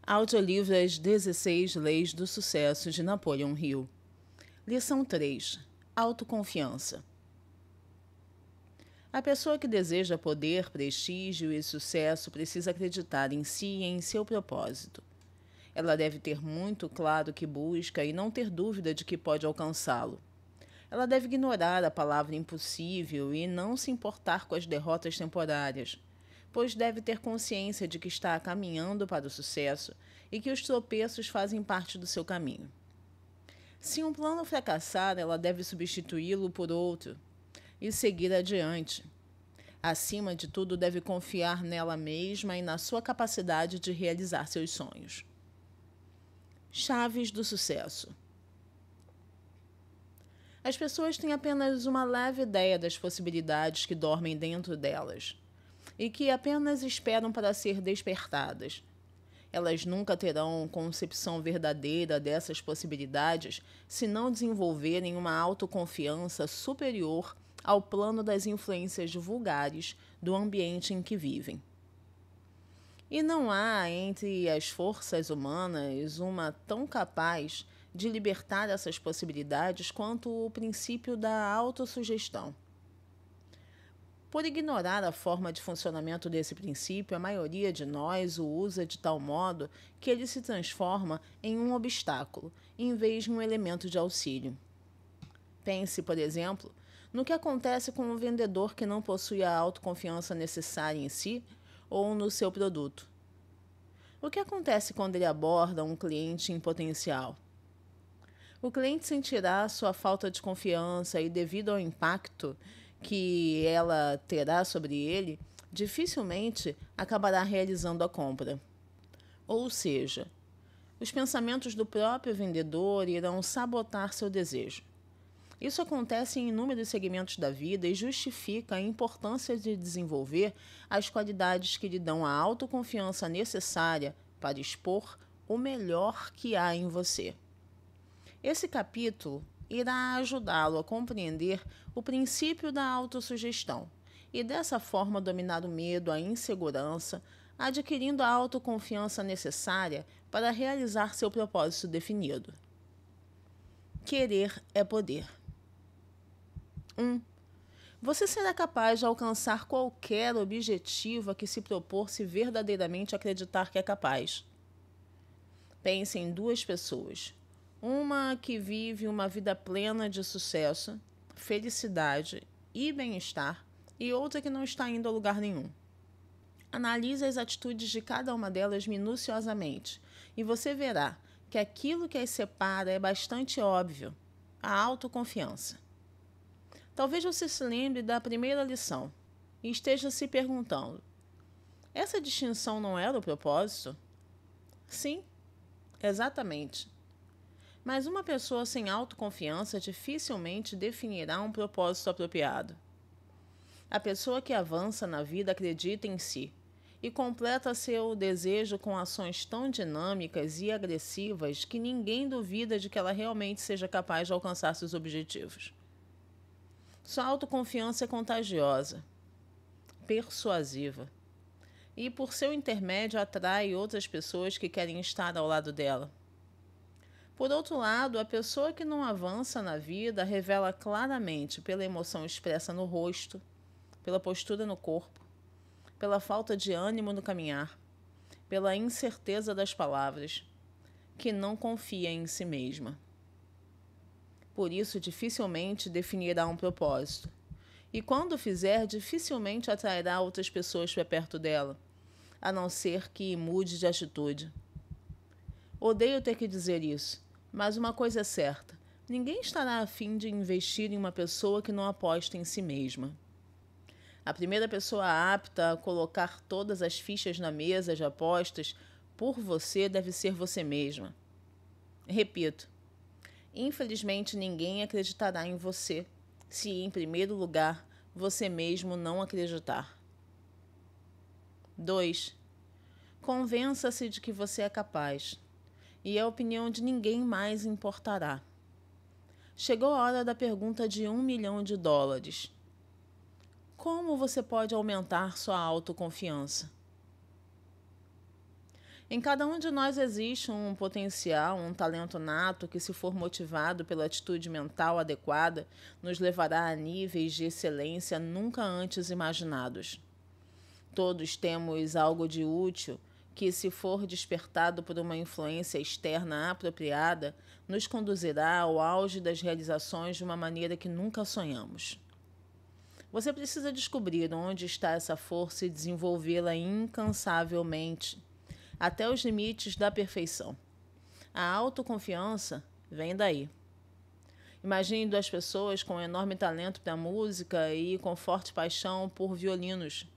Audiolivro As 16 Leis do Sucesso de Napoleon Hill. Lição 3. Autoconfiança. A pessoa que deseja poder, prestígio e sucesso precisa acreditar em si e em seu propósito. Ela deve ter muito claro o que busca e não ter dúvida de que pode alcançá-lo. Ela deve ignorar a palavra impossível e não se importar com as derrotas temporárias, pois deve ter consciência de que está caminhando para o sucesso e que os tropeços fazem parte do seu caminho. Se um plano fracassar, ela deve substituí-lo por outro e seguir adiante. Acima de tudo, deve confiar nela mesma e na sua capacidade de realizar seus sonhos. Chaves do sucesso. As pessoas têm apenas uma leve ideia das possibilidades que dormem dentro delas e que apenas esperam para ser despertadas. Elas nunca terão concepção verdadeira dessas possibilidades se não desenvolverem uma autoconfiança superior ao plano das influências vulgares do ambiente em que vivem. E não há entre as forças humanas uma tão capaz de libertar essas possibilidades quanto o princípio da autossugestão. Por ignorar a forma de funcionamento desse princípio, a maioria de nós o usa de tal modo que ele se transforma em um obstáculo, em vez de um elemento de auxílio. Pense, por exemplo, no que acontece com um vendedor que não possui a autoconfiança necessária em si ou no seu produto. O que acontece quando ele aborda um cliente em potencial? O cliente sentirá sua falta de confiança e, devido ao impacto que ela terá sobre ele, dificilmente acabará realizando a compra. Ou seja, os pensamentos do próprio vendedor irão sabotar seu desejo. Isso acontece em inúmeros segmentos da vida e justifica a importância de desenvolver as qualidades que lhe dão a autoconfiança necessária para expor o melhor que há em você. Esse capítulo irá ajudá-lo a compreender o princípio da autossugestão e, dessa forma, dominar o medo, a insegurança, adquirindo a autoconfiança necessária para realizar seu propósito definido. Querer é poder. 1. Você será capaz de alcançar qualquer objetivo a que se propor se verdadeiramente acreditar que é capaz. Pense em duas pessoas. Uma que vive uma vida plena de sucesso, felicidade e bem-estar, e outra que não está indo a lugar nenhum. Analise as atitudes de cada uma delas minuciosamente, e você verá que aquilo que as separa é bastante óbvio: a autoconfiança. Talvez você se lembre da primeira lição e esteja se perguntando: essa distinção não era o propósito? Sim, exatamente. Mas uma pessoa sem autoconfiança dificilmente definirá um propósito apropriado. A pessoa que avança na vida acredita em si e completa seu desejo com ações tão dinâmicas e agressivas que ninguém duvida de que ela realmente seja capaz de alcançar seus objetivos. Sua autoconfiança é contagiosa, persuasiva e, por seu intermédio, atrai outras pessoas que querem estar ao lado dela. Por outro lado, a pessoa que não avança na vida revela claramente pela emoção expressa no rosto, pela postura no corpo, pela falta de ânimo no caminhar, pela incerteza das palavras, que não confia em si mesma. Por isso, dificilmente definirá um propósito. E quando o fizer, dificilmente atrairá outras pessoas para perto dela, a não ser que mude de atitude. Odeio ter que dizer isso, mas uma coisa é certa: ninguém estará a fim de investir em uma pessoa que não aposta em si mesma. A primeira pessoa apta a colocar todas as fichas na mesa de apostas por você deve ser você mesma. Repito, infelizmente ninguém acreditará em você se, em primeiro lugar, você mesmo não acreditar. 2. Convença-se de que você é capaz, e a opinião de ninguém mais importará. Chegou a hora da pergunta de $1 milhão. Como você pode aumentar sua autoconfiança? Em cada um de nós existe um potencial, um talento nato que, se for motivado pela atitude mental adequada, nos levará a níveis de excelência nunca antes imaginados. Todos temos algo de útil que, se for despertado por uma influência externa apropriada, nos conduzirá ao auge das realizações de uma maneira que nunca sonhamos. Você precisa descobrir onde está essa força e desenvolvê-la incansavelmente, até os limites da perfeição. A autoconfiança vem daí. Imagine duas pessoas com enorme talento para a música e com forte paixão por violinos.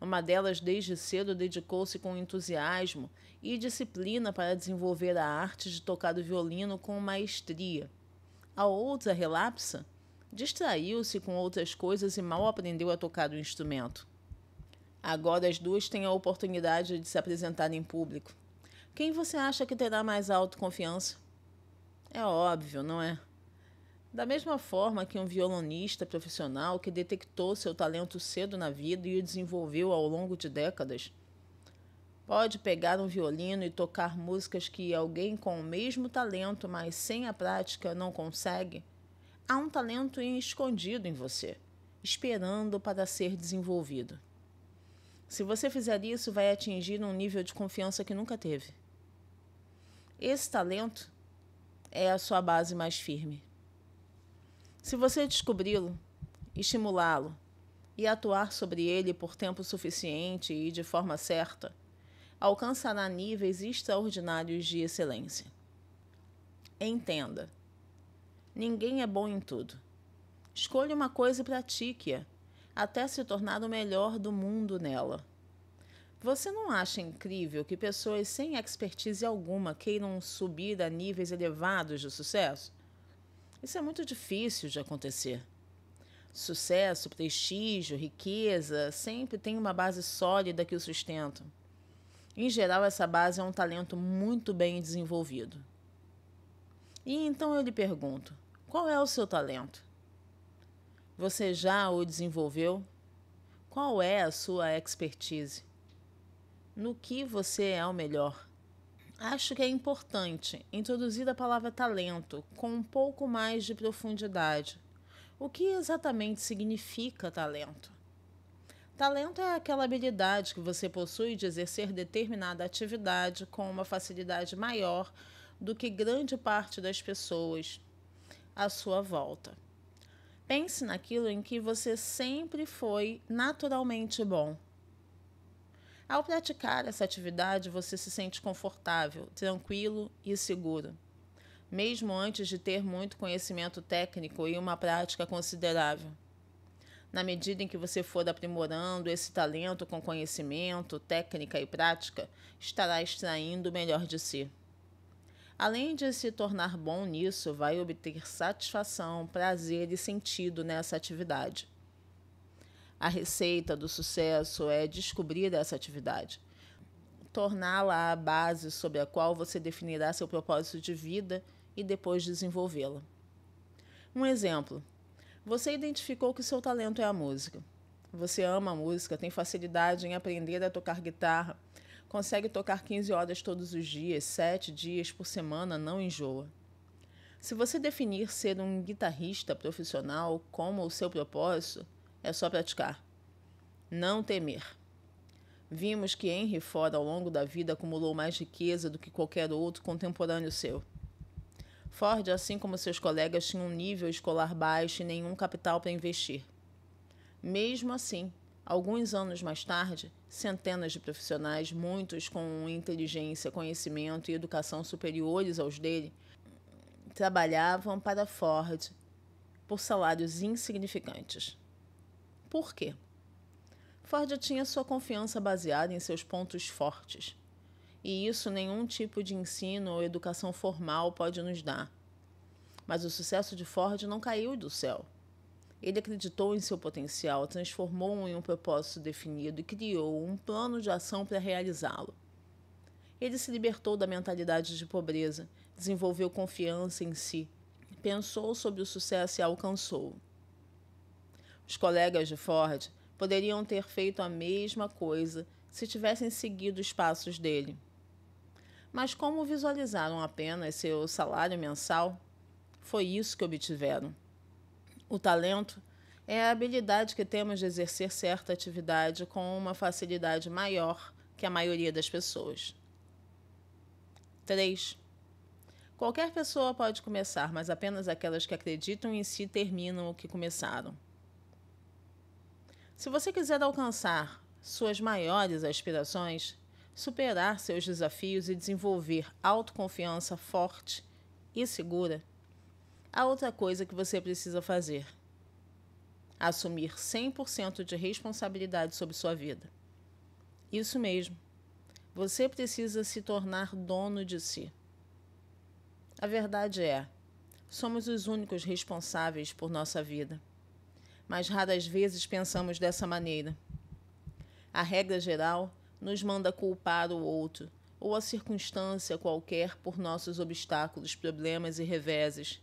Uma delas, desde cedo, dedicou-se com entusiasmo e disciplina para desenvolver a arte de tocar o violino com maestria. A outra relapsa, distraiu-se com outras coisas e mal aprendeu a tocar o instrumento. Agora as duas têm a oportunidade de se apresentar em público. Quem você acha que terá mais autoconfiança? É óbvio, não é? Da mesma forma que um violonista profissional que detectou seu talento cedo na vida e o desenvolveu ao longo de décadas, pode pegar um violino e tocar músicas que alguém com o mesmo talento, mas sem a prática, não consegue, há um talento escondido em você, esperando para ser desenvolvido. Se você fizer isso, vai atingir um nível de confiança que nunca teve. Esse talento é a sua base mais firme. Se você descobri-lo, estimulá-lo e atuar sobre ele por tempo suficiente e de forma certa, alcançará níveis extraordinários de excelência. Entenda, ninguém é bom em tudo. Escolha uma coisa e pratique-a, até se tornar o melhor do mundo nela. Você não acha incrível que pessoas sem expertise alguma queiram subir a níveis elevados de sucesso? Isso é muito difícil de acontecer. Sucesso, prestígio, riqueza sempre tem uma base sólida que o sustenta. Em geral, essa base é um talento muito bem desenvolvido. E então eu lhe pergunto, qual é o seu talento? Você já o desenvolveu? Qual é a sua expertise? No que você é o melhor? Acho que é importante introduzir a palavra talento com um pouco mais de profundidade. O que exatamente significa talento? Talento é aquela habilidade que você possui de exercer determinada atividade com uma facilidade maior do que grande parte das pessoas à sua volta. Pense naquilo em que você sempre foi naturalmente bom. Ao praticar essa atividade, você se sente confortável, tranquilo e seguro, mesmo antes de ter muito conhecimento técnico e uma prática considerável. Na medida em que você for aprimorando esse talento com conhecimento, técnica e prática, estará extraindo o melhor de si. Além de se tornar bom nisso, vai obter satisfação, prazer e sentido nessa atividade. A receita do sucesso é descobrir essa atividade, torná-la a base sobre a qual você definirá seu propósito de vida e depois desenvolvê-la. Um exemplo. Você identificou que seu talento é a música. Você ama a música, tem facilidade em aprender a tocar guitarra, consegue tocar 15 horas todos os dias, 7 dias por semana, não enjoa. Se você definir ser um guitarrista profissional como o seu propósito, é só praticar. Não temer. Vimos que Henry Ford, ao longo da vida, acumulou mais riqueza do que qualquer outro contemporâneo seu. Ford, assim como seus colegas, tinha um nível escolar baixo e nenhum capital para investir. Mesmo assim, alguns anos mais tarde, centenas de profissionais, muitos com inteligência, conhecimento e educação superiores aos dele, trabalhavam para Ford por salários insignificantes. Por quê? Ford tinha sua confiança baseada em seus pontos fortes. E isso nenhum tipo de ensino ou educação formal pode nos dar. Mas o sucesso de Ford não caiu do céu. Ele acreditou em seu potencial, transformou-o em um propósito definido e criou um plano de ação para realizá-lo. Ele se libertou da mentalidade de pobreza, desenvolveu confiança em si, pensou sobre o sucesso e alcançou-o. Os colegas de Ford poderiam ter feito a mesma coisa se tivessem seguido os passos dele. Mas como visualizaram apenas seu salário mensal, foi isso que obtiveram. O talento é a habilidade que temos de exercer certa atividade com uma facilidade maior que a maioria das pessoas. 3. Qualquer pessoa pode começar, mas apenas aquelas que acreditam em si terminam o que começaram. Se você quiser alcançar suas maiores aspirações, superar seus desafios e desenvolver autoconfiança forte e segura, há outra coisa que você precisa fazer: assumir 100% de responsabilidade sobre sua vida. Isso mesmo, você precisa se tornar dono de si. A verdade é, somos os únicos responsáveis por nossa vida, mas raras vezes pensamos dessa maneira. A regra geral nos manda culpar o outro ou a circunstância qualquer por nossos obstáculos, problemas e reveses.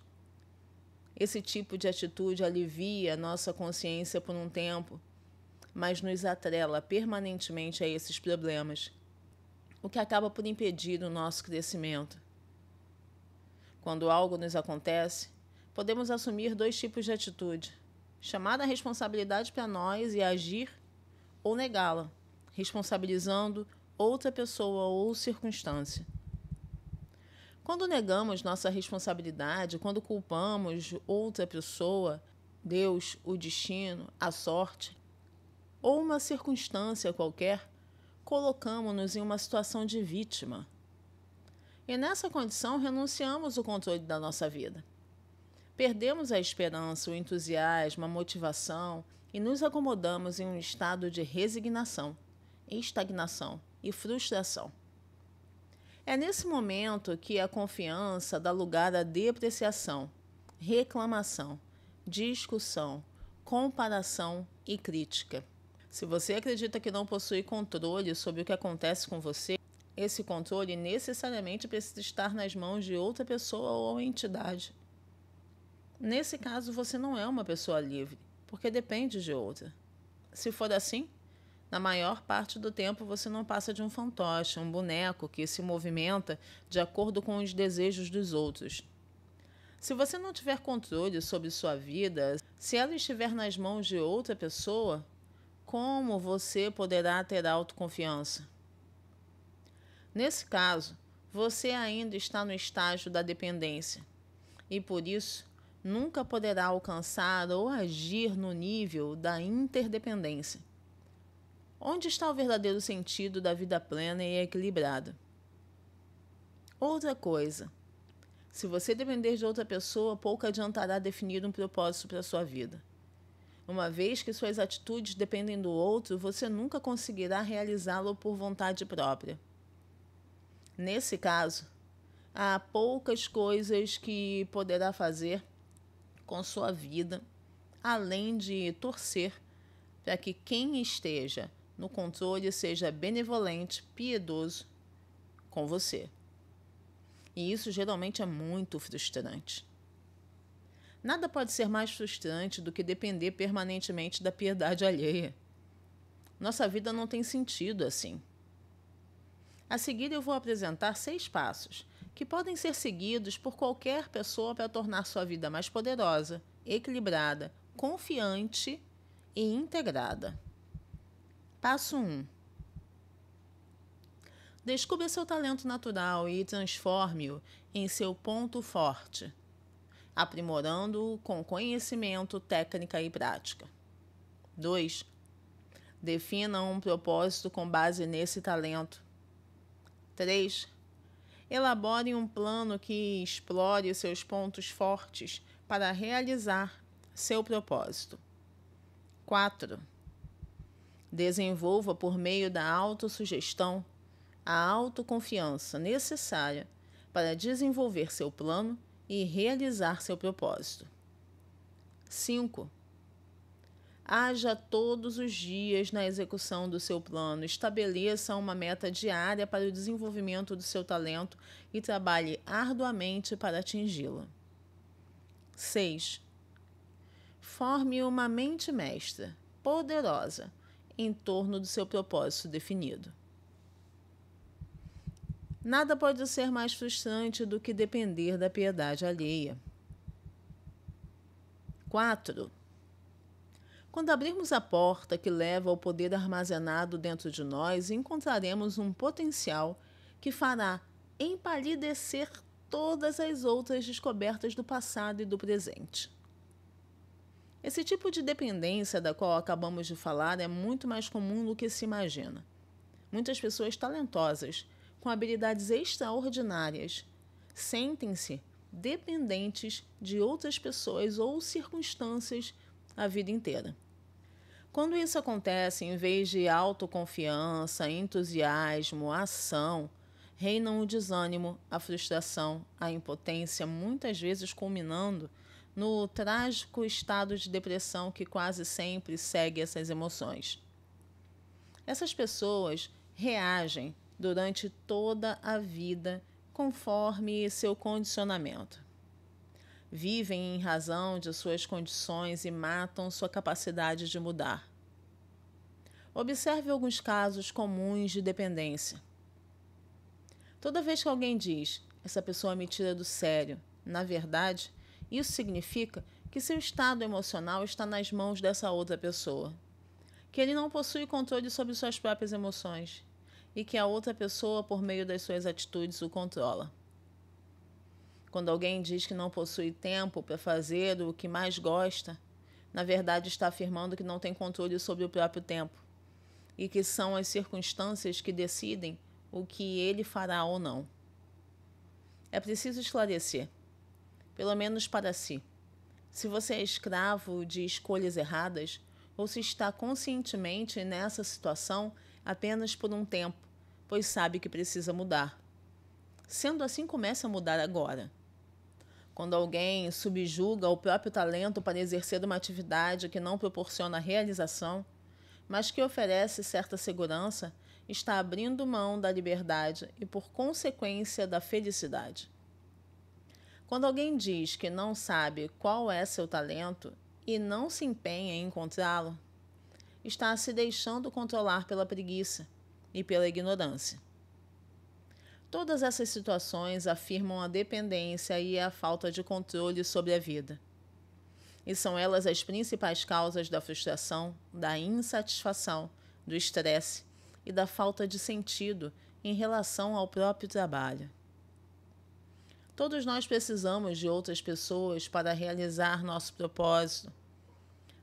Esse tipo de atitude alivia nossa consciência por um tempo, mas nos atrela permanentemente a esses problemas, o que acaba por impedir o nosso crescimento. Quando algo nos acontece, podemos assumir 2 tipos de atitude: chamar a responsabilidade para nós e agir, ou negá-la, responsabilizando outra pessoa ou circunstância. Quando negamos nossa responsabilidade, quando culpamos outra pessoa, Deus, o destino, a sorte, ou uma circunstância qualquer, colocamos-nos em uma situação de vítima. E nessa condição renunciamos o controle da nossa vida. Perdemos a esperança, o entusiasmo, a motivação e nos acomodamos em um estado de resignação, estagnação e frustração. É nesse momento que a confiança dá lugar à depreciação, reclamação, discussão, comparação e crítica. Se você acredita que não possui controle sobre o que acontece com você, esse controle necessariamente precisa estar nas mãos de outra pessoa ou entidade. Nesse caso, você não é uma pessoa livre, porque depende de outra. Se for assim, na maior parte do tempo você não passa de um fantoche, um boneco que se movimenta de acordo com os desejos dos outros. Se você não tiver controle sobre sua vida, se ela estiver nas mãos de outra pessoa, como você poderá ter autoconfiança? Nesse caso, você ainda está no estágio da dependência e, por isso, nunca poderá alcançar ou agir no nível da interdependência. Onde está o verdadeiro sentido da vida plena e equilibrada? Outra coisa, se você depender de outra pessoa, pouco adiantará definir um propósito para a sua vida. Uma vez que suas atitudes dependem do outro, você nunca conseguirá realizá-lo por vontade própria. Nesse caso, há poucas coisas que poderá fazer com sua vida, além de torcer para que quem esteja no controle seja benevolente, piedoso com você. E isso geralmente é muito frustrante. Nada pode ser mais frustrante do que depender permanentemente da piedade alheia. Nossa vida não tem sentido assim. A seguir eu vou apresentar 6 passos que podem ser seguidos por qualquer pessoa para tornar sua vida mais poderosa, equilibrada, confiante e integrada. Passo 1. Descubra seu talento natural e transforme-o em seu ponto forte, aprimorando-o com conhecimento, técnica e prática. 2. Defina um propósito com base nesse talento. 3. Elabore um plano que explore seus pontos fortes para realizar seu propósito. 4. Desenvolva por meio da autossugestão a autoconfiança necessária para desenvolver seu plano e realizar seu propósito. 5. Haja todos os dias na execução do seu plano, estabeleça uma meta diária para o desenvolvimento do seu talento e trabalhe arduamente para atingi-la. 6. Forme uma mente mestra, poderosa, em torno do seu propósito definido. Nada pode ser mais frustrante do que depender da piedade alheia. 4. Quando abrirmos a porta que leva ao poder armazenado dentro de nós, encontraremos um potencial que fará empalidecer todas as outras descobertas do passado e do presente. Esse tipo de dependência da qual acabamos de falar é muito mais comum do que se imagina. Muitas pessoas talentosas, com habilidades extraordinárias, sentem-se dependentes de outras pessoas ou circunstâncias a vida inteira. Quando isso acontece, em vez de autoconfiança, entusiasmo, ação, reinam o desânimo, a frustração, a impotência, muitas vezes culminando no trágico estado de depressão que quase sempre segue essas emoções. Essas pessoas reagem durante toda a vida conforme seu condicionamento. Vivem em razão de suas condições e matam sua capacidade de mudar. Observe alguns casos comuns de dependência. Toda vez que alguém diz, essa pessoa me tira do sério, na verdade, isso significa que seu estado emocional está nas mãos dessa outra pessoa, que ele não possui controle sobre suas próprias emoções e que a outra pessoa, por meio das suas atitudes, o controla. Quando alguém diz que não possui tempo para fazer o que mais gosta, na verdade está afirmando que não tem controle sobre o próprio tempo e que são as circunstâncias que decidem o que ele fará ou não. É preciso esclarecer, pelo menos para si, se você é escravo de escolhas erradas ou se está conscientemente nessa situação apenas por um tempo, pois sabe que precisa mudar. Sendo assim, comece a mudar agora. Quando alguém subjuga o próprio talento para exercer uma atividade que não proporciona realização, mas que oferece certa segurança, está abrindo mão da liberdade e, por consequência, da felicidade. Quando alguém diz que não sabe qual é seu talento e não se empenha em encontrá-lo, está se deixando controlar pela preguiça e pela ignorância. Todas essas situações afirmam a dependência e a falta de controle sobre a vida. E são elas as principais causas da frustração, da insatisfação, do estresse e da falta de sentido em relação ao próprio trabalho. Todos nós precisamos de outras pessoas para realizar nosso propósito.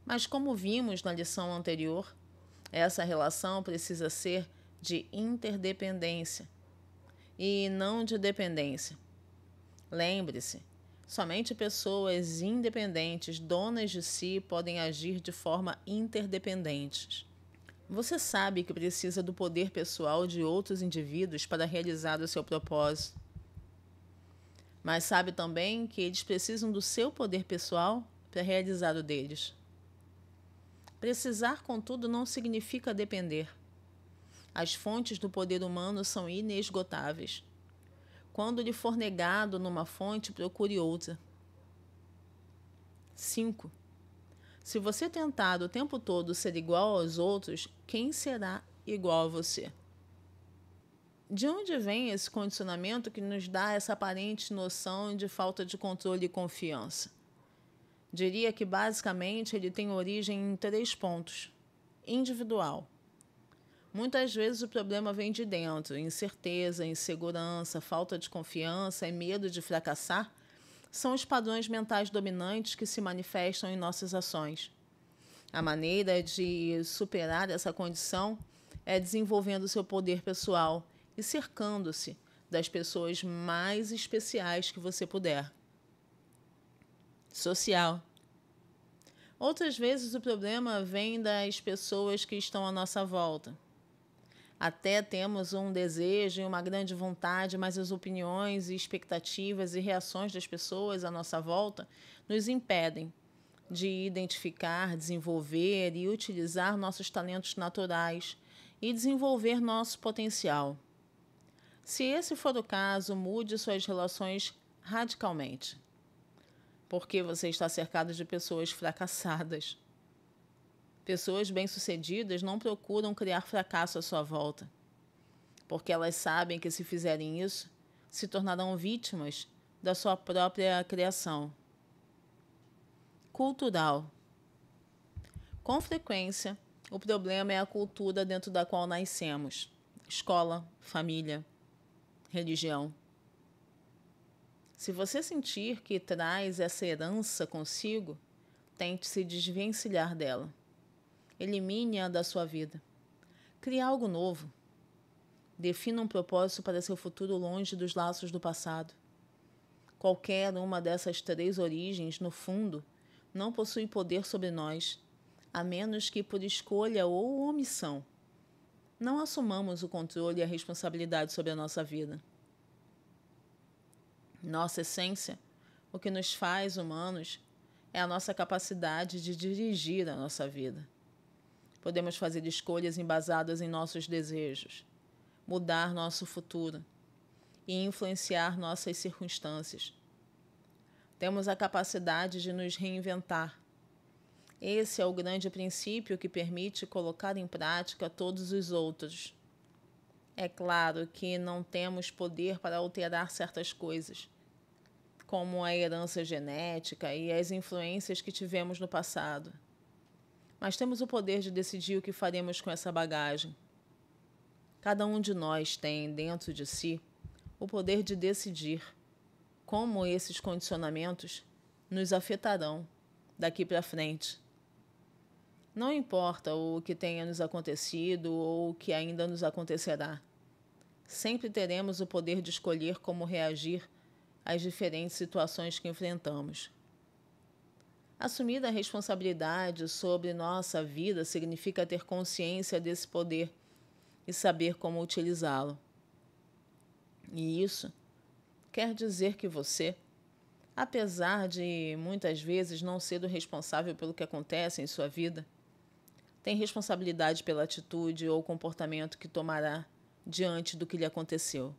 Mas, como vimos na lição anterior, essa relação precisa ser de interdependência e não de dependência. Lembre-se, somente pessoas independentes, donas de si, podem agir de forma interdependente. Você sabe que precisa do poder pessoal de outros indivíduos para realizar o seu propósito. Mas sabe também que eles precisam do seu poder pessoal para realizar o deles. Precisar, contudo, não significa depender. As fontes do poder humano são inesgotáveis. Quando lhe for negado numa fonte, procure outra. 5. Se você tentar o tempo todo ser igual aos outros, quem será igual a você? De onde vem esse condicionamento que nos dá essa aparente noção de falta de controle e confiança? Diria que, basicamente, ele tem origem em 3 pontos. Individual. Muitas vezes o problema vem de dentro. Incerteza, insegurança, falta de confiança e medo de fracassar são os padrões mentais dominantes que se manifestam em nossas ações. A maneira de superar essa condição é desenvolvendo seu poder pessoal e cercando-se das pessoas mais especiais que você puder. Social. Outras vezes o problema vem das pessoas que estão à nossa volta. Até temos um desejo e uma grande vontade, mas as opiniões e expectativas e reações das pessoas à nossa volta nos impedem de identificar, desenvolver e utilizar nossos talentos naturais e desenvolver nosso potencial. Se esse for o caso, mude suas relações radicalmente, porque você está cercado de pessoas fracassadas. Pessoas bem-sucedidas não procuram criar fracasso à sua volta. porque elas sabem que, se fizerem isso, se tornarão vítimas da sua própria criação. Cultural. Com frequência, o problema é a cultura dentro da qual nascemos: escola, família, religião. Se você sentir que traz essa herança consigo, tente se desvencilhar dela. Elimine-a da sua vida. Crie algo novo. Defina um propósito para seu futuro longe dos laços do passado. Qualquer uma dessas 3 origens, no fundo, não possui poder sobre nós, a menos que por escolha ou omissão não assumamos o controle e a responsabilidade sobre a nossa vida. Nossa essência, o que nos faz humanos, é a nossa capacidade de dirigir a nossa vida. Podemos fazer escolhas embasadas em nossos desejos, mudar nosso futuro e influenciar nossas circunstâncias. Temos a capacidade de nos reinventar. Esse é o grande princípio que permite colocar em prática todos os outros. É claro que não temos poder para alterar certas coisas, como a herança genética e as influências que tivemos no passado. Mas temos o poder de decidir o que faremos com essa bagagem. Cada um de nós tem dentro de si o poder de decidir como esses condicionamentos nos afetarão daqui para frente. Não importa o que tenha nos acontecido ou o que ainda nos acontecerá. Sempre teremos o poder de escolher como reagir às diferentes situações que enfrentamos. Assumir a responsabilidade sobre nossa vida significa ter consciência desse poder e saber como utilizá-lo. E isso quer dizer que você, apesar de muitas vezes não ser o responsável pelo que acontece em sua vida, tem responsabilidade pela atitude ou comportamento que tomará diante do que lhe aconteceu.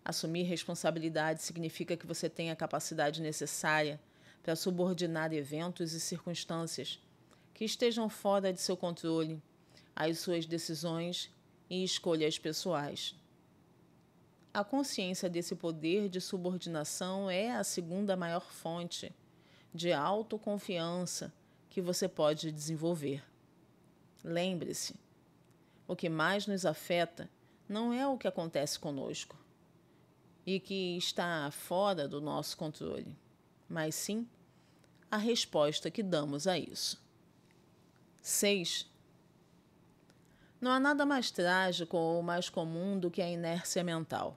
Assumir responsabilidade significa que você tem a capacidade necessária para subordinar eventos e circunstâncias que estejam fora de seu controle às suas decisões e escolhas pessoais. A consciência desse poder de subordinação é a segunda maior fonte de autoconfiança que você pode desenvolver. Lembre-se, o que mais nos afeta não é o que acontece conosco e que está fora do nosso controle, mas sim a resposta que damos a isso. 6. Não há nada mais trágico ou mais comum do que a inércia mental.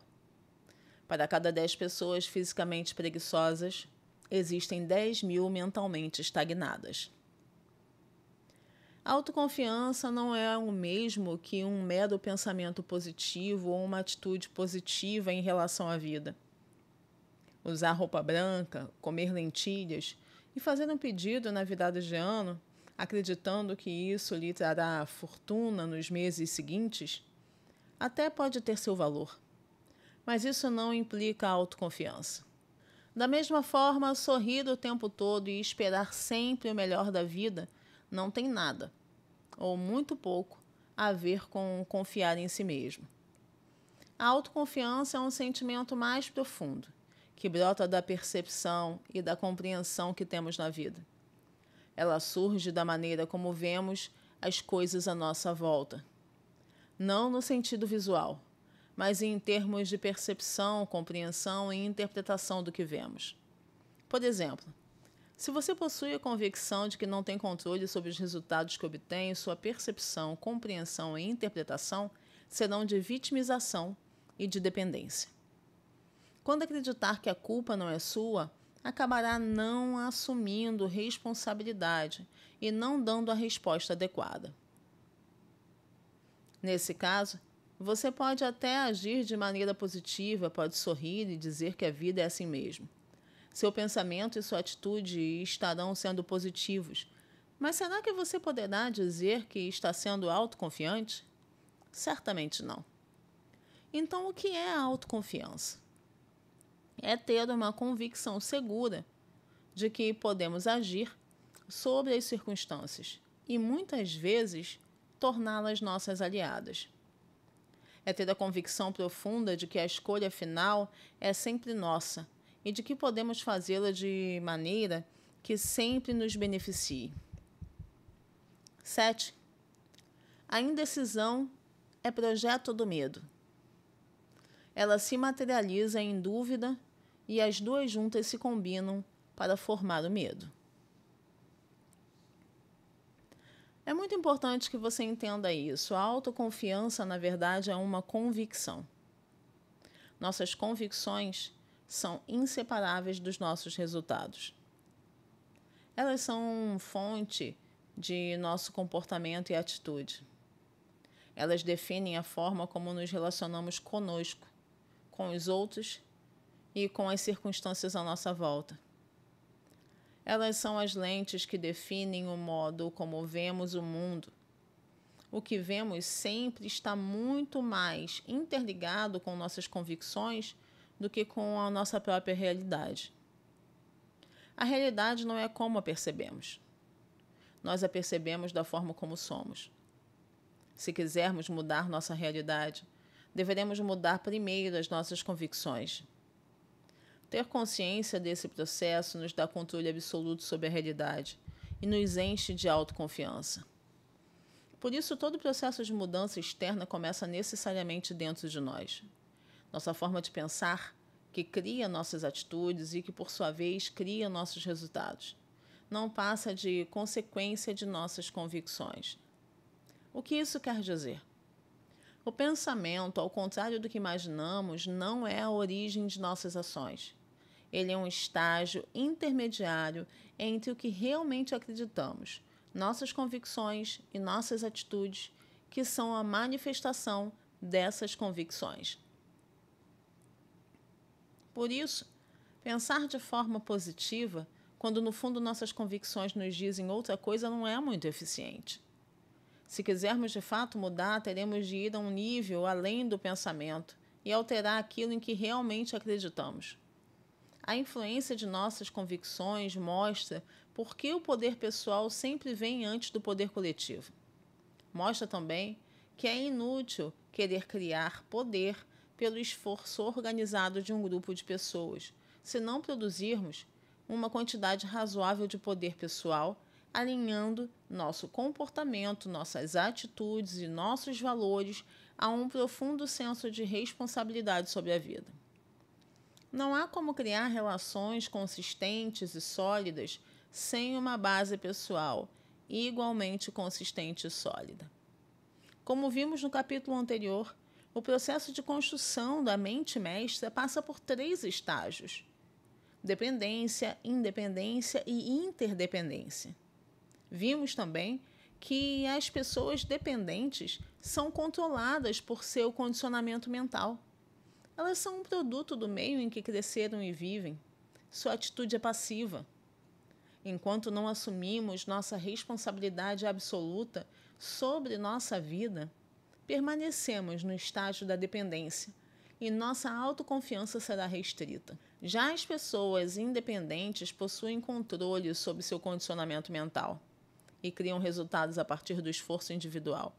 Para cada 10 pessoas fisicamente preguiçosas, existem 10.000 mentalmente estagnadas. A autoconfiança não é o mesmo que um mero pensamento positivo ou uma atitude positiva em relação à vida. Usar roupa branca, comer lentilhas e fazer um pedido na virada de ano, acreditando que isso lhe trará fortuna nos meses seguintes, até pode ter seu valor. Mas isso não implica autoconfiança. Da mesma forma, sorrir o tempo todo e esperar sempre o melhor da vida não tem nada, ou muito pouco, a ver com confiar em si mesmo. A autoconfiança é um sentimento mais profundo, que brota da percepção e da compreensão que temos na vida. Ela surge da maneira como vemos as coisas à nossa volta. Não no sentido visual, mas em termos de percepção, compreensão e interpretação do que vemos. Por exemplo, se você possui a convicção de que não tem controle sobre os resultados que obtém, sua percepção, compreensão e interpretação serão de vitimização e de dependência. Quando acreditar que a culpa não é sua, acabará não assumindo responsabilidade e não dando a resposta adequada. Nesse caso, você pode até agir de maneira positiva, pode sorrir e dizer que a vida é assim mesmo. Seu pensamento e sua atitude estarão sendo positivos. Mas será que você poderá dizer que está sendo autoconfiante? Certamente não. Então, o que é a autoconfiança? É ter uma convicção segura de que podemos agir sobre as circunstâncias e, muitas vezes, torná-las nossas aliadas. É ter a convicção profunda de que a escolha final é sempre nossa e de que podemos fazê-la de maneira que sempre nos beneficie. 7. A indecisão é projeto do medo. Ela se materializa em dúvida e as duas juntas se combinam para formar o medo. É muito importante que você entenda isso. A autoconfiança, na verdade, é uma convicção. Nossas convicções são inseparáveis dos nossos resultados. Elas são fonte de nosso comportamento e atitude. Elas definem a forma como nos relacionamos conosco, com os outros e com as circunstâncias à nossa volta. Elas são as lentes que definem o modo como vemos o mundo. O que vemos sempre está muito mais interligado com nossas convicções do que com a nossa própria realidade. A realidade não é como a percebemos. Nós a percebemos da forma como somos. Se quisermos mudar nossa realidade, deveremos mudar primeiro as nossas convicções. Ter consciência desse processo nos dá controle absoluto sobre a realidade e nos enche de autoconfiança. Por isso, todo processo de mudança externa começa necessariamente dentro de nós. Nossa forma de pensar, que cria nossas atitudes e que, por sua vez, cria nossos resultados, não passa de consequência de nossas convicções. O que isso quer dizer? O pensamento, ao contrário do que imaginamos, não é a origem de nossas ações. Ele é um estágio intermediário entre o que realmente acreditamos, nossas convicções e nossas atitudes, que são a manifestação dessas convicções. Por isso, pensar de forma positiva, quando no fundo nossas convicções nos dizem outra coisa, não é muito eficiente. Se quisermos de fato mudar, teremos de ir a um nível além do pensamento e alterar aquilo em que realmente acreditamos. A influência de nossas convicções mostra por que o poder pessoal sempre vem antes do poder coletivo. Mostra também que é inútil querer criar poder pelo esforço organizado de um grupo de pessoas, se não produzirmos uma quantidade razoável de poder pessoal, alinhando nosso comportamento, nossas atitudes e nossos valores a um profundo senso de responsabilidade sobre a vida. Não há como criar relações consistentes e sólidas sem uma base pessoal igualmente consistente e sólida. Como vimos no capítulo anterior, o processo de construção da mente mestra passa por 3 estágios: dependência, independência e interdependência. Vimos também que as pessoas dependentes são controladas por seu condicionamento mental. Elas são um produto do meio em que cresceram e vivem. Sua atitude é passiva. Enquanto não assumimos nossa responsabilidade absoluta sobre nossa vida, permanecemos no estágio da dependência e nossa autoconfiança será restrita. Já as pessoas independentes possuem controle sobre seu condicionamento mental e criam resultados a partir do esforço individual.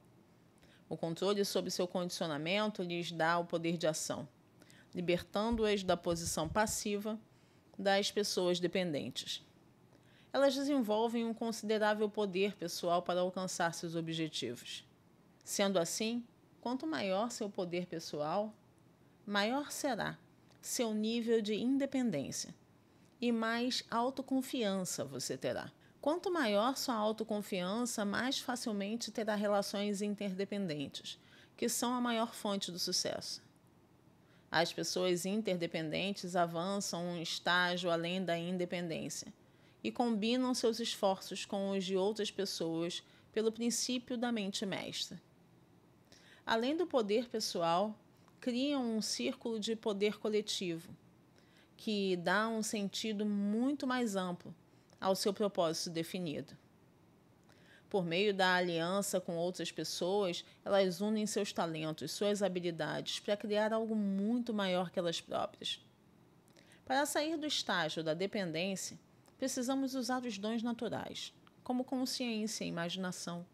O controle sobre seu condicionamento lhes dá o poder de ação, libertando-as da posição passiva das pessoas dependentes. Elas desenvolvem um considerável poder pessoal para alcançar seus objetivos. Sendo assim, quanto maior seu poder pessoal, maior será seu nível de independência e mais autoconfiança você terá. Quanto maior sua autoconfiança, mais facilmente terá relações interdependentes, que são a maior fonte do sucesso. As pessoas interdependentes avançam um estágio além da independência e combinam seus esforços com os de outras pessoas pelo princípio da mente mestra. Além do poder pessoal, criam um círculo de poder coletivo, que dá um sentido muito mais amplo ao seu propósito definido. Por meio da aliança com outras pessoas, elas unem seus talentos, suas habilidades, para criar algo muito maior que elas próprias. Para sair do estágio da dependência, precisamos usar os dons naturais, como consciência, imaginação,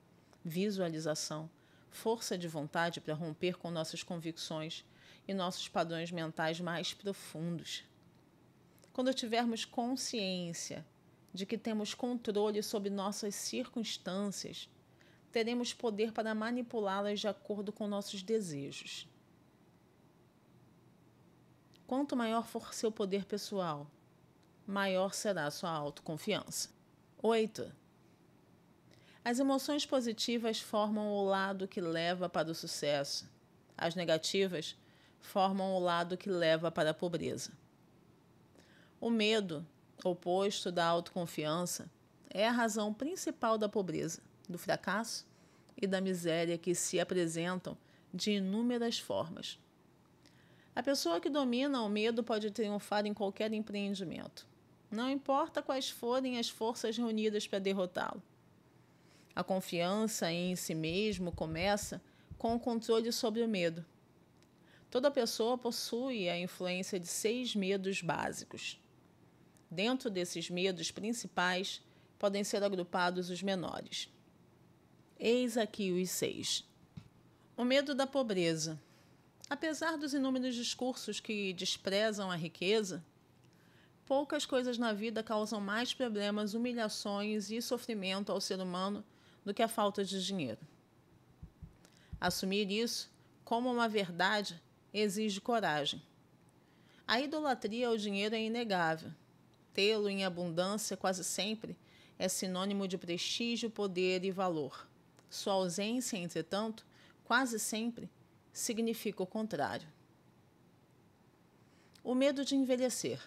visualização, força de vontade para romper com nossas convicções e nossos padrões mentais mais profundos. Quando tivermos consciência de que temos controle sobre nossas circunstâncias, teremos poder para manipulá-las de acordo com nossos desejos. Quanto maior for seu poder pessoal, maior será sua autoconfiança. 8. As emoções positivas formam o lado que leva para o sucesso. As negativas formam o lado que leva para a pobreza. O medo, oposto da autoconfiança, é a razão principal da pobreza, do fracasso e da miséria que se apresentam de inúmeras formas. A pessoa que domina o medo pode triunfar em qualquer empreendimento. Não importa quais forem as forças reunidas para derrotá-lo. A confiança em si mesmo começa com o controle sobre o medo. Toda pessoa possui a influência de 6 medos básicos. Dentro desses medos principais, podem ser agrupados os menores. Eis aqui os 6. O medo da pobreza. Apesar dos inúmeros discursos que desprezam a riqueza, poucas coisas na vida causam mais problemas, humilhações e sofrimento ao ser humano do que a falta de dinheiro. Assumir isso como uma verdade exige coragem. A idolatria ao dinheiro é inegável. Tê-lo em abundância quase sempre é sinônimo de prestígio, poder e valor. Sua ausência, entretanto, quase sempre significa o contrário. O medo de envelhecer.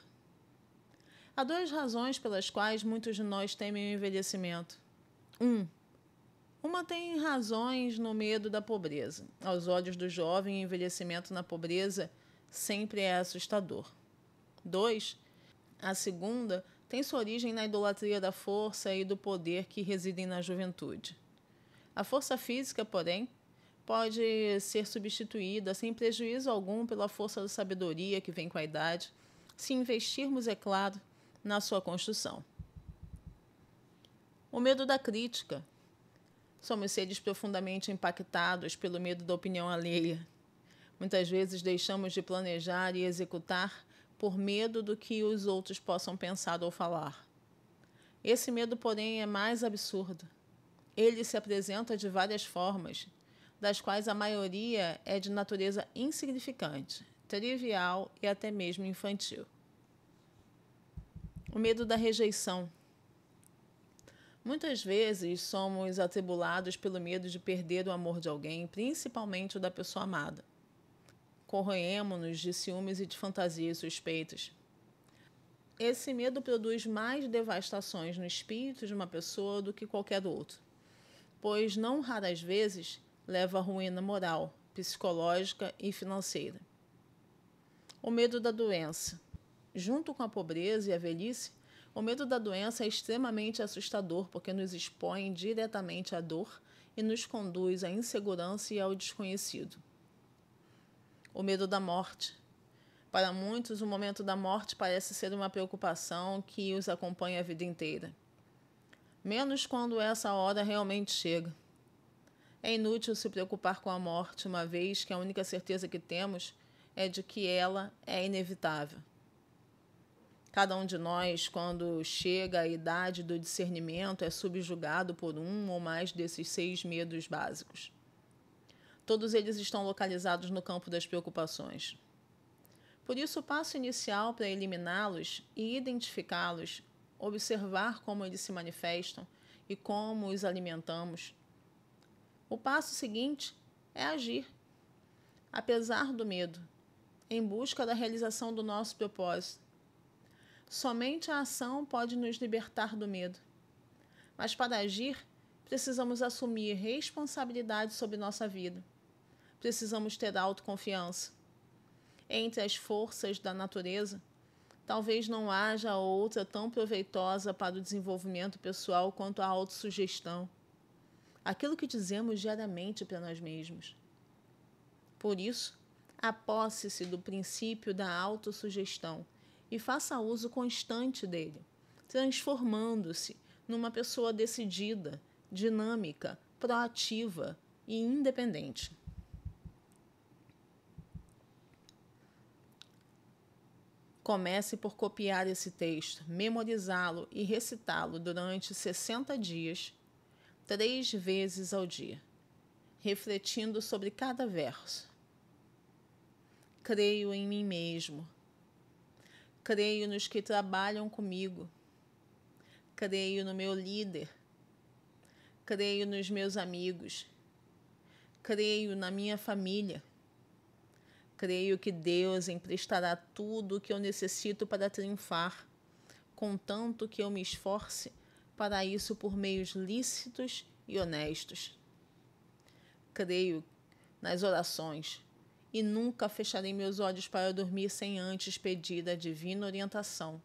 Há 2 razões pelas quais muitos de nós temem o envelhecimento. Uma tem razões no medo da pobreza. Aos olhos do jovem, o envelhecimento na pobreza sempre é assustador. 2. A segunda tem sua origem na idolatria da força e do poder que residem na juventude. A força física, porém, pode ser substituída sem prejuízo algum pela força da sabedoria que vem com a idade, se investirmos, é claro, na sua construção. O medo da crítica. Somos seres profundamente impactados pelo medo da opinião alheia. Muitas vezes deixamos de planejar e executar por medo do que os outros possam pensar ou falar. Esse medo, porém, é mais absurdo. Ele se apresenta de várias formas, das quais a maioria é de natureza insignificante, trivial e até mesmo infantil. O medo da rejeição. Muitas vezes somos atribulados pelo medo de perder o amor de alguém, principalmente o da pessoa amada. Corroemos-nos de ciúmes e de fantasias suspeitas. Esse medo produz mais devastações no espírito de uma pessoa do que qualquer outro, pois não raras vezes leva à ruína moral, psicológica e financeira. O medo da doença. Junto com a pobreza e a velhice, o medo da doença é extremamente assustador porque nos expõe diretamente à dor e nos conduz à insegurança e ao desconhecido. O medo da morte. Para muitos, o momento da morte parece ser uma preocupação que os acompanha a vida inteira. Menos quando essa hora realmente chega. É inútil se preocupar com a morte, uma vez que a única certeza que temos é de que ela é inevitável. Cada um de nós, quando chega à idade do discernimento, é subjugado por um ou mais desses 6 medos básicos. Todos eles estão localizados no campo das preocupações. Por isso, o passo inicial para eliminá-los e identificá-los, observar como eles se manifestam e como os alimentamos. O passo seguinte é agir, apesar do medo, em busca da realização do nosso propósito. Somente a ação pode nos libertar do medo. Mas para agir, precisamos assumir responsabilidade sobre nossa vida. Precisamos ter autoconfiança. Entre as forças da natureza, talvez não haja outra tão proveitosa para o desenvolvimento pessoal quanto a autossugestão. Aquilo que dizemos diariamente para nós mesmos. Por isso, aposse-se do princípio da autossugestão e faça uso constante dele, transformando-se numa pessoa decidida, dinâmica, proativa, e independente. Comece por copiar esse texto, memorizá-lo e recitá-lo durante 60 dias, 3 vezes ao dia, refletindo sobre cada verso. Creio em mim mesmo. Creio nos que trabalham comigo. Creio no meu líder. Creio nos meus amigos. Creio na minha família. Creio que Deus emprestará tudo o que eu necessito para triunfar, contanto que eu me esforce para isso por meios lícitos e honestos. Creio nas orações e nunca fecharei meus olhos para dormir sem antes pedir a divina orientação,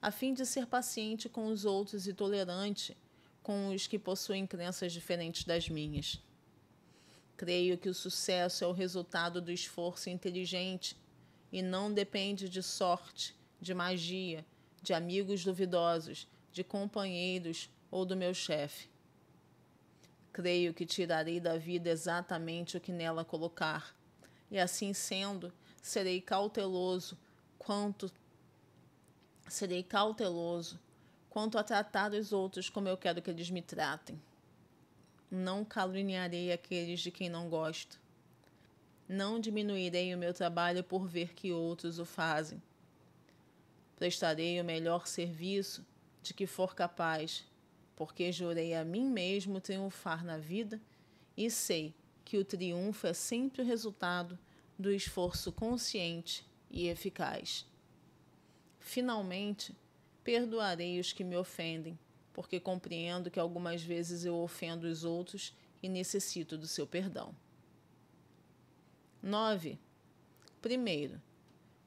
a fim de ser paciente com os outros e tolerante com os que possuem crenças diferentes das minhas. Creio que o sucesso é o resultado do esforço inteligente e não depende de sorte, de magia, de amigos duvidosos, de companheiros ou do meu chefe. Creio que tirarei da vida exatamente o que nela colocar, e assim sendo, serei cauteloso quanto a tratar os outros como eu quero que eles me tratem. Não caluniarei aqueles de quem não gosto. Não diminuirei o meu trabalho por ver que outros o fazem. Prestarei o melhor serviço de que for capaz, porque jurei a mim mesmo triunfar na vida e sei que o triunfo é sempre o resultado do esforço consciente e eficaz. Finalmente, perdoarei os que me ofendem, porque compreendo que algumas vezes eu ofendo os outros e necessito do seu perdão. 9. Primeiro,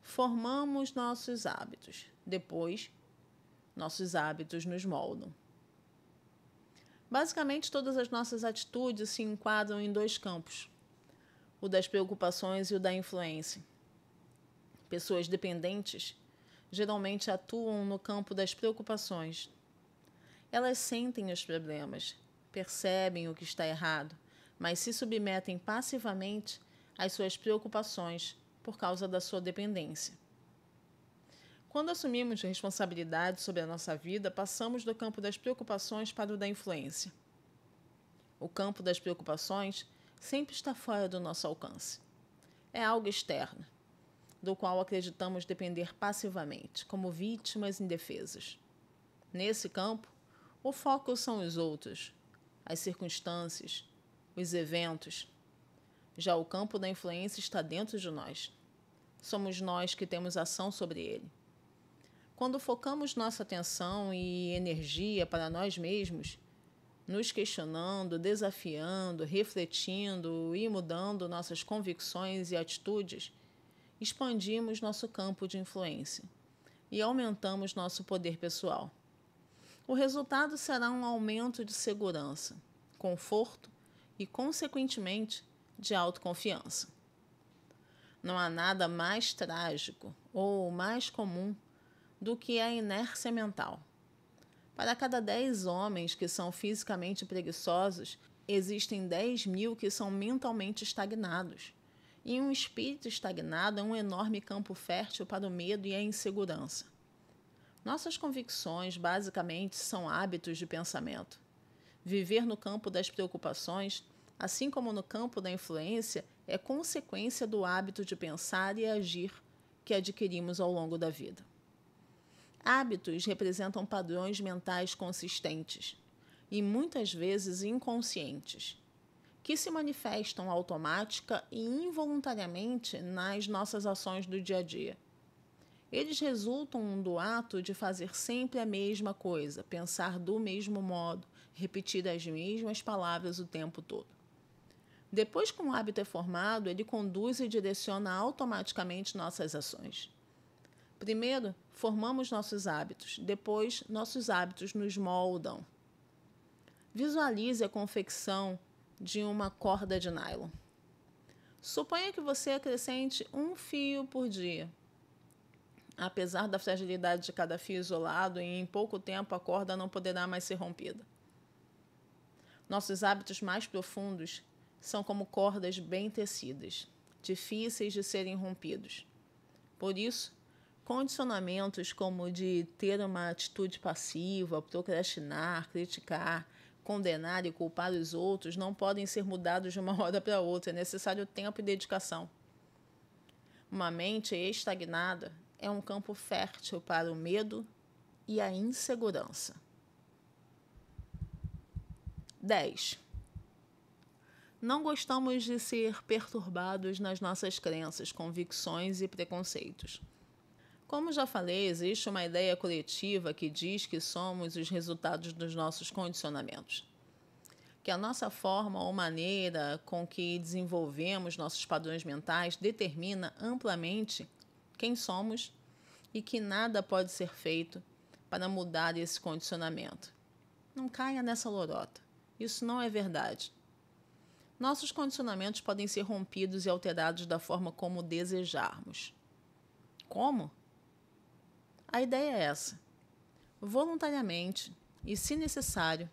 formamos nossos hábitos. Depois, nossos hábitos nos moldam. Basicamente, todas as nossas atitudes se enquadram em 2 campos: o das preocupações e o da influência. Pessoas dependentes geralmente atuam no campo das preocupações. Elas sentem os problemas, percebem o que está errado, mas se submetem passivamente às suas preocupações por causa da sua dependência. Quando assumimos responsabilidade sobre a nossa vida, passamos do campo das preocupações para o da influência. O campo das preocupações sempre está fora do nosso alcance. É algo externo, do qual acreditamos depender passivamente, como vítimas indefesas. Nesse campo, o foco são os outros, as circunstâncias, os eventos. Já o campo da influência está dentro de nós. Somos nós que temos ação sobre ele. Quando focamos nossa atenção e energia para nós mesmos, nos questionando, desafiando, refletindo e mudando nossas convicções e atitudes, expandimos nosso campo de influência e aumentamos nosso poder pessoal. O resultado será um aumento de segurança, conforto e, consequentemente, de autoconfiança. Não há nada mais trágico ou mais comum do que a inércia mental. Para cada 10 homens que são fisicamente preguiçosos, existem 10.000 que são mentalmente estagnados. E um espírito estagnado é um enorme campo fértil para o medo e a insegurança. Nossas convicções, basicamente, são hábitos de pensamento. Viver no campo das preocupações, assim como no campo da influência, é consequência do hábito de pensar e agir que adquirimos ao longo da vida. Hábitos representam padrões mentais consistentes e muitas vezes inconscientes, que se manifestam automática e involuntariamente nas nossas ações do dia a dia. Eles resultam do ato de fazer sempre a mesma coisa, pensar do mesmo modo, repetir as mesmas palavras o tempo todo. Depois que um hábito é formado, ele conduz e direciona automaticamente nossas ações. Primeiro, formamos nossos hábitos. Depois, nossos hábitos nos moldam. Visualize a confecção de uma corda de nylon. Suponha que você acrescente 1 fio por dia. Apesar da fragilidade de cada fio isolado, em pouco tempo a corda não poderá mais ser rompida. Nossos hábitos mais profundos são como cordas bem tecidas, difíceis de serem rompidos. Por isso, condicionamentos como o de ter uma atitude passiva, procrastinar, criticar, condenar e culpar os outros não podem ser mudados de uma hora para outra. É necessário tempo e dedicação. Uma mente estagnada é um campo fértil para o medo e a insegurança. 10. Não gostamos de ser perturbados nas nossas crenças, convicções e preconceitos. Como já falei, existe uma ideia coletiva que diz que somos os resultados dos nossos condicionamentos. Que a nossa forma ou maneira com que desenvolvemos nossos padrões mentais determina amplamente quem somos e que nada pode ser feito para mudar esse condicionamento. Não caia nessa lorota. Isso não é verdade. Nossos condicionamentos podem ser rompidos e alterados da forma como desejarmos. Como? A ideia é essa. Voluntariamente e, se necessário,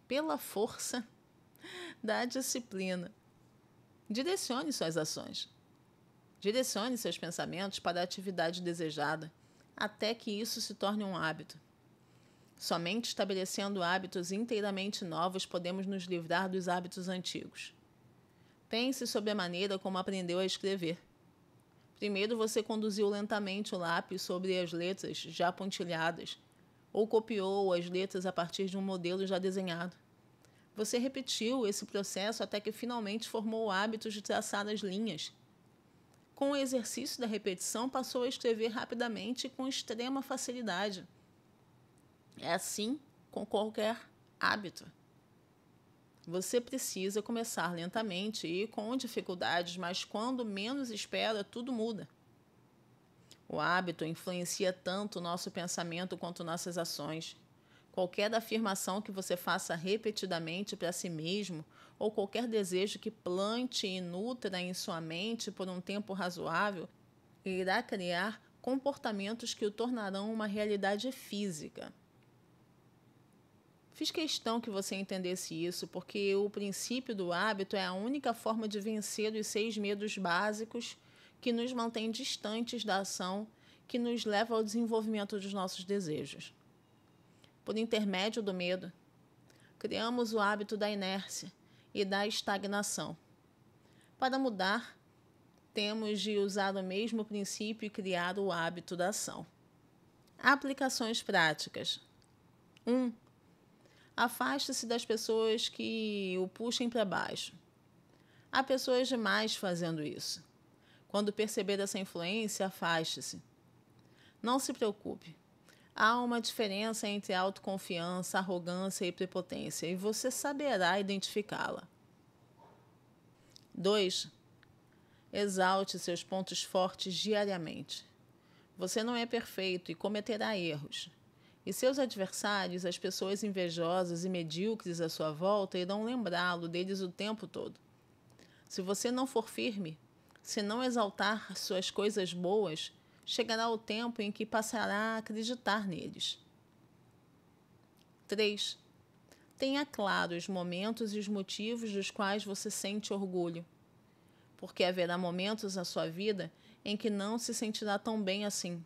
pela força da disciplina. Direcione suas ações. Direcione seus pensamentos para a atividade desejada, até que isso se torne um hábito. Somente estabelecendo hábitos inteiramente novos podemos nos livrar dos hábitos antigos. Pense sobre a maneira como aprendeu a escrever. Primeiro você conduziu lentamente o lápis sobre as letras já pontilhadas, ou copiou as letras a partir de um modelo já desenhado. Você repetiu esse processo até que finalmente formou o hábito de traçar as linhas. Com o exercício da repetição, passou a escrever rapidamente e com extrema facilidade. É assim com qualquer hábito. Você precisa começar lentamente e com dificuldades, mas quando menos espera, tudo muda. O hábito influencia tanto o nosso pensamento quanto nossas ações. Qualquer afirmação que você faça repetidamente para si mesmo, ou qualquer desejo que plante e nutra em sua mente por um tempo razoável, irá criar comportamentos que o tornarão uma realidade física. Fiz questão que você entendesse isso, porque o princípio do hábito é a única forma de vencer os 6 medos básicos que nos mantém distantes da ação que nos leva ao desenvolvimento dos nossos desejos. Por intermédio do medo, criamos o hábito da inércia e da estagnação. Para mudar, temos de usar o mesmo princípio e criar o hábito da ação. Aplicações práticas. 1. Afaste-se das pessoas que o puxem para baixo. Há pessoas demais fazendo isso. Quando perceber essa influência, afaste-se. Não se preocupe. Há uma diferença entre autoconfiança, arrogância e prepotência, e você saberá identificá-la. 2. Exalte seus pontos fortes diariamente. Você não é perfeito e cometerá erros. E seus adversários, as pessoas invejosas e medíocres à sua volta, irão lembrá-lo deles o tempo todo. Se você não for firme, se não exaltar suas coisas boas, chegará o tempo em que passará a acreditar neles. 3. Tenha claro os momentos e os motivos dos quais você sente orgulho, porque haverá momentos na sua vida em que não se sentirá tão bem assim.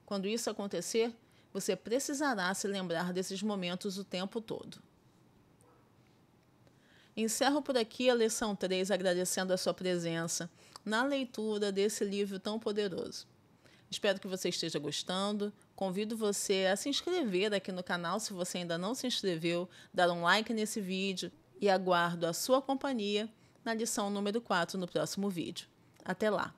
Quando isso acontecer, você precisará se lembrar desses momentos o tempo todo. Encerro por aqui a lição 3 agradecendo a sua presença na leitura desse livro tão poderoso. Espero que você esteja gostando. Convido você a se inscrever aqui no canal se você ainda não se inscreveu, dar um like nesse vídeo e aguardo a sua companhia na lição número 4 no próximo vídeo. Até lá!